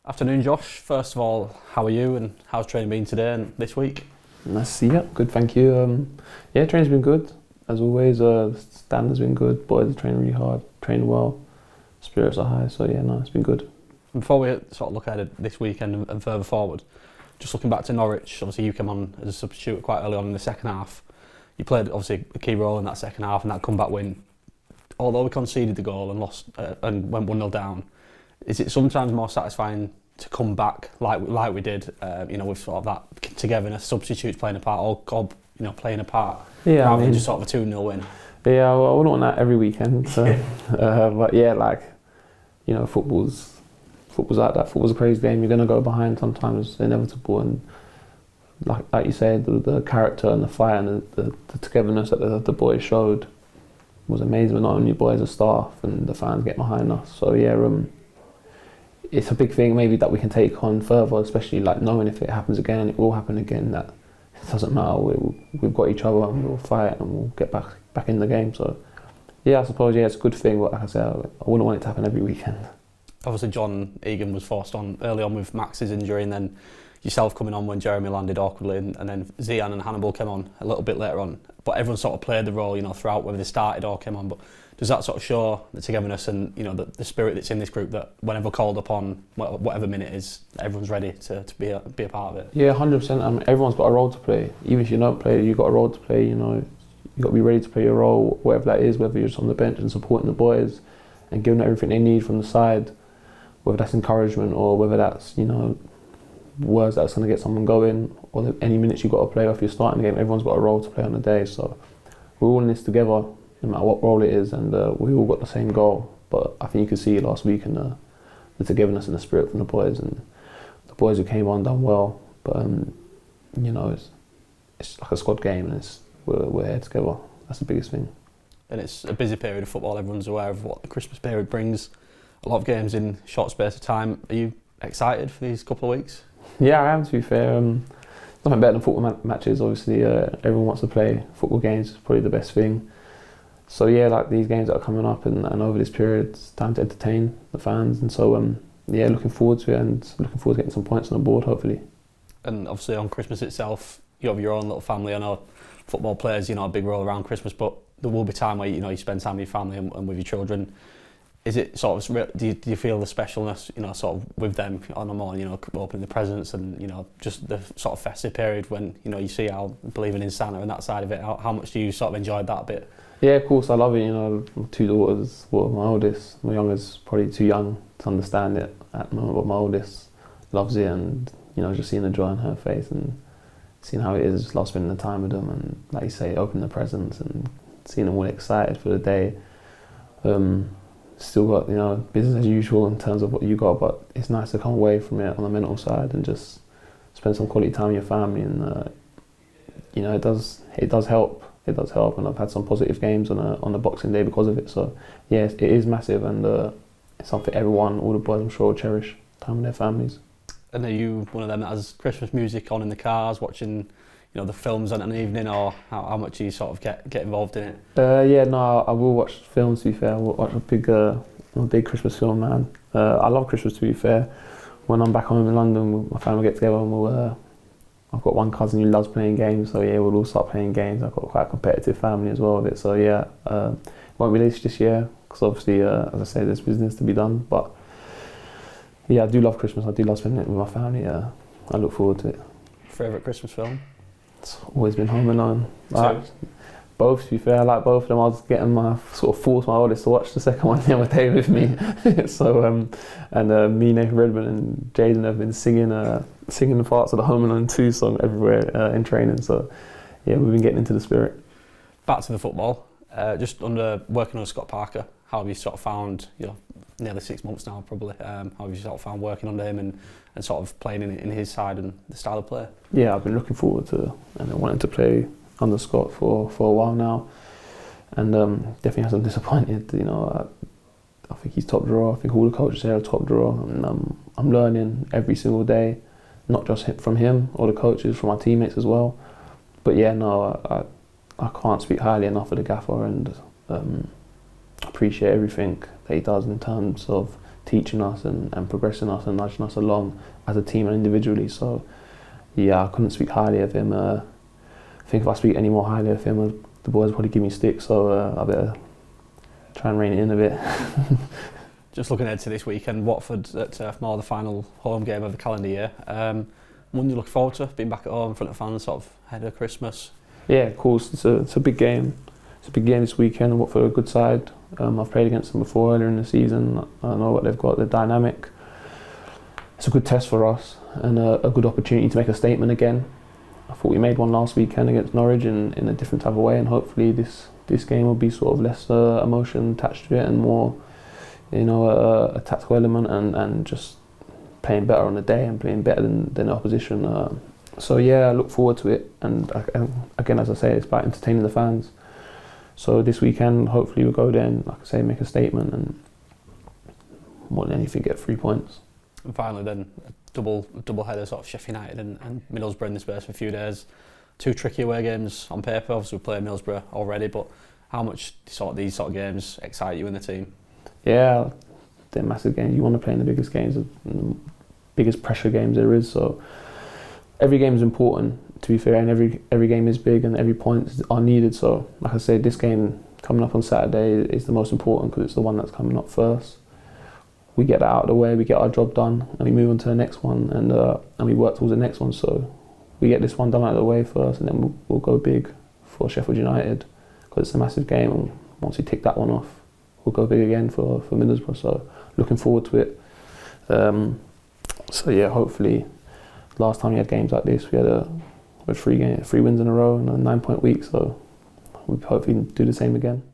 Afternoon, Josh. First of all, how are you and how's training been today and this week? Nice to see you. Good, thank you. Training's been good. As always, the standard's been good. Boys are training really hard, training well. Spirits are high, so it's been good. Before we sort of look ahead at this weekend and further forward, just looking back to Norwich, obviously you came on as a substitute quite early on in the second half. You played obviously a key role in that second half and that comeback win. Although we conceded the goal and lost and went 1-0 down, is it sometimes more satisfying to come back like we did, with sort of that togetherness, substitutes playing a part, or Cobb, playing a part, rather than just sort of a 2-0 win? Yeah, well, I wouldn't want that every weekend. So, but football's like that. Football's a crazy game. You're gonna go behind sometimes. It's inevitable, and like you said, the character and the fight and the togetherness that the boys showed was amazing. Not only boys, the staff and the fans get behind us. So it's a big thing maybe that we can take on further, especially like knowing if it happens again, it will happen again, that it doesn't matter, we've got each other and we'll fight and we'll get back in the game. So I suppose it's a good thing, but like I said, I wouldn't want it to happen every weekend. Obviously John Egan was forced on early on with Max's injury, and then yourself coming on when Jeremy landed awkwardly, and then Zian and Hannibal came on a little bit later on. But everyone sort of played the role, throughout, whether they started or came on. But does that sort of show the togetherness and the spirit that's in this group, that whenever called upon, whatever minute is, everyone's ready to be a part of it? Yeah, 100%. I mean, everyone's got a role to play. Even if you don't play, you've got a role to play. You've got to be ready to play your role, whatever that is. Whether you're just on the bench and supporting the boys and giving them everything they need from the side, whether that's encouragement or whether that's words that's going to get someone going, or any minutes you've got to play. Or if you're starting the game, everyone's got a role to play on the day. So we're all in this together, no matter what role it is, and we all got the same goal. But I think you could see last week in the togetherness and the spirit from the boys, and the boys who came on done well. But it's like a squad game, and we're here together. That's the biggest thing. And it's a busy period of football. Everyone's aware of what the Christmas period brings. A lot of games in short space of time. Are you excited for these couple of weeks? Yeah, I am, to be fair. Nothing better than football matches. Obviously, everyone wants to play football games. It's probably the best thing. So like these games that are coming up and over this period, it's time to entertain the fans. And so looking forward to it, and looking forward to getting some points on the board, hopefully. And obviously on Christmas itself, you have your own little family. I know football players, a big role around Christmas, but there will be time where you spend time with your family and with your children. Is it sort of, do you feel the specialness, sort of with them on them all, opening the presents and, just the sort of festive period when, you see how believing in Santa and that side of it, how much do you sort of enjoy that bit? Yeah, of course, I love it. My two daughters, well, my oldest, my youngest, probably too young to understand it at the moment, but my oldest loves it, and, just seeing the joy on her face and seeing how it is, just love spending the time with them, and like you say, opening the presents and seeing them all excited for the day. Still got, business as usual in terms of what you got, but it's nice to come away from it on the mental side and just spend some quality time with your family, and it does help. It does help, and I've had some positive games on the Boxing Day because of it. So yes, it is massive, and it's something everyone, all the boys, I'm sure, will cherish time with their families. And are you one of them that has Christmas music on in the cars, watching the films on an evening, or how much do you sort of get involved in it? I will watch films, to be fair. I will watch I'm a big Christmas film man. I love Christmas, to be fair. When I'm back home in London, my family get together and I've got one cousin who loves playing games, so we'll all start playing games. I've got quite a competitive family as well with it, so won't release this year because obviously, as I say, there's business to be done. But I do love Christmas. I do love spending it with my family. I look forward to it. Favourite Christmas film? It's always been Home Alone. Both, to be fair, I like both of them. I was getting force my oldest to watch the second one the other day with me. So me, Nathan Redmond and Jaden have been singing the parts of the Home Alone 2 song everywhere in training. So we've been getting into the spirit. Back to the football. Just under working on Scott Parker, how have you sort of found, nearly 6 months now probably, how have you sort of found working under him and sort of playing in his side and the style of play? Yeah, I've been looking forward to and wanting to play under Scott for a while now, and definitely hasn't disappointed. I think he's top drawer. I think all the coaches here are top drawer, and I'm learning every single day, not just from him or the coaches, from my teammates as well. But I can't speak highly enough of the gaffer, and appreciate everything that he does in terms of teaching us and progressing us and nudging us along as a team and individually. So yeah, I couldn't speak highly of him. I think if I speak any more highly of him, the boys probably give me stick, so I better try and rein it in a bit. Just looking ahead to this weekend, Watford at Turf Moor, the final home game of the calendar year. One you look forward to, being back at home in front of fans, sort of ahead of Christmas? Yeah, of course. It's a big game. It's a big game this weekend. Watford are a good side. I've played against them before earlier in the season. I know what they've got. They're dynamic. It's a good test for us and a good opportunity to make a statement again. I thought we made one last weekend against Norwich in a different type of way, and hopefully this game will be sort of less emotion attached to it and more, a tactical element and just playing better on the day and playing better than the opposition. So yeah, I look forward to it, and again, as I say, it's about entertaining the fans. So this weekend, hopefully we'll go there and, like I say, make a statement and more than anything, get 3 points. And finally then, a double header, sort of Sheffield United and Middlesbrough in the space for a few days. 2 tricky away games on paper. Obviously we play Middlesbrough already, but how much do these sort of games excite you in the team? Yeah, they're massive games. You want to play in the biggest games, the biggest pressure games there is. So every game is important, to be fair, and every game is big and every point are needed. So like I said, this game coming up on Saturday is the most important because it's the one that's coming up first. We get that out of the way, we get our job done, and we move on to the next one, and we work towards the next one. So we get this one done out of the way first, and then we'll go big for Sheffield United because it's a massive game. And once we tick that one off, we'll go big again for Middlesbrough. So looking forward to it. So yeah, hopefully, last time we had games like this, we had 3 wins in a row and a 9-point week. So we'll hopefully do the same again.